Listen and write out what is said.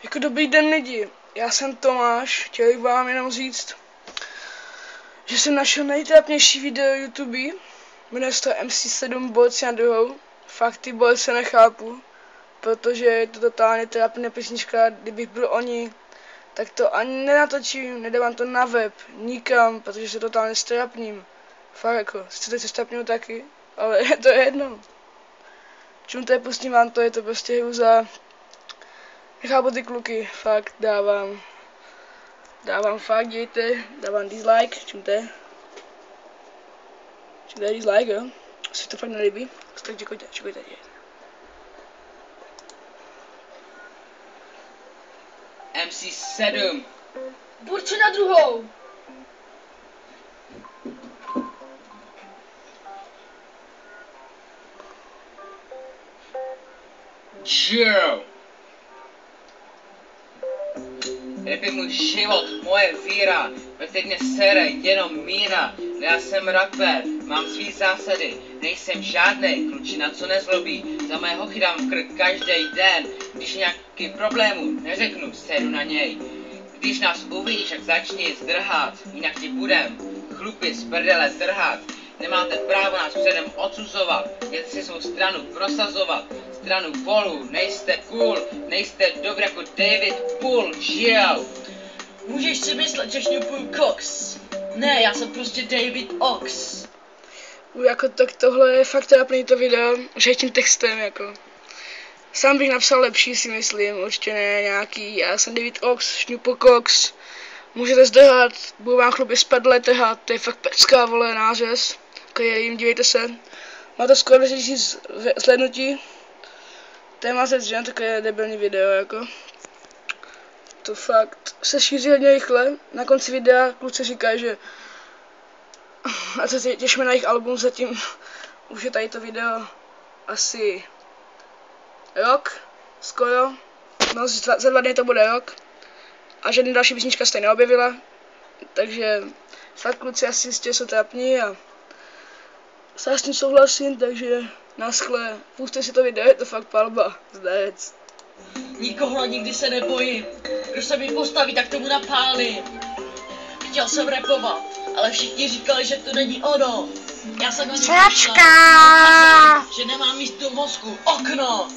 Jako dobrý den lidi, já jsem Tomáš, chtěl bych vám jenom říct, že jsem našel nejtrapnější video YouTube, jmenuje se to MC7 Borci na druhou. Fakt ty borce nechápu, protože je to totálně trapná písnička. Kdybych byl oni, tak to ani nenatočím, nedávám to na web, nikam, protože se totálně strapním. Fakt jako, sice teď se strapním taky, ale je to jedno. Čím to je, pustím vám to, je to prostě hrůza. Nechápu ty kluky, fakt dávám fakt, dějte, dávám dislike, čím to je dislike, jo, se to fakt nelíbí, tak čekujte. MC7 Borci na druhou! Joe. Kdyby můj život, moje víra, ve teď mě sere jenom míra. Já jsem rapper, mám svý zásady, nejsem žádnej klučina, co nezlobí. Za mé hochy dám krk každý den, když nějaký problému neřeknu, sedu na něj. Když nás uvidíš, tak začni zdrhat, jinak ti budem chlupy z prdele trhat. Nemáte právo nás předem odsuzovat, jen si svou stranu prosazovat. Stranu Volu, nejste cool, nejste dobrý jako David Pull, žijou. Můžeš si myslet, že šňupuju Cox. Ne, já jsem prostě David Ox. Jako tak tohle je fakt trapný to video, že tím textem jako. Sám bych napsal lepší, si myslím, určitě ne nějaký, já jsem David Ox, šňupu Cox. Můžete zdrhat, budu vám chlupy z prdele trhat, to je fakt pecká, vole, nářez. Jim, dívejte se. Má to skoro 10 000 slednutí. To je mazec, že? Takové debilní video, jako. To fakt se šíří hodně rychle. Na konci videa kluci říkají, že a se těšíme na jejich album, zatím už je tady to video asi rok, skoro. No, za 2 dny to bude rok. A žádný další písnička se neobjevila. Takže fakt kluci asi jistě jsou trapní a já s tím souhlasím, takže naschle, pusťte si to video, je to fakt palba, zdec. Nikoho nikdy se nebojím, kdo se mi postaví, tak tomu napálím. Chtěl jsem rapovat, ale všichni říkali, že to není ono. Já jsem na ně přišla, že nemám místo v mozku, okno.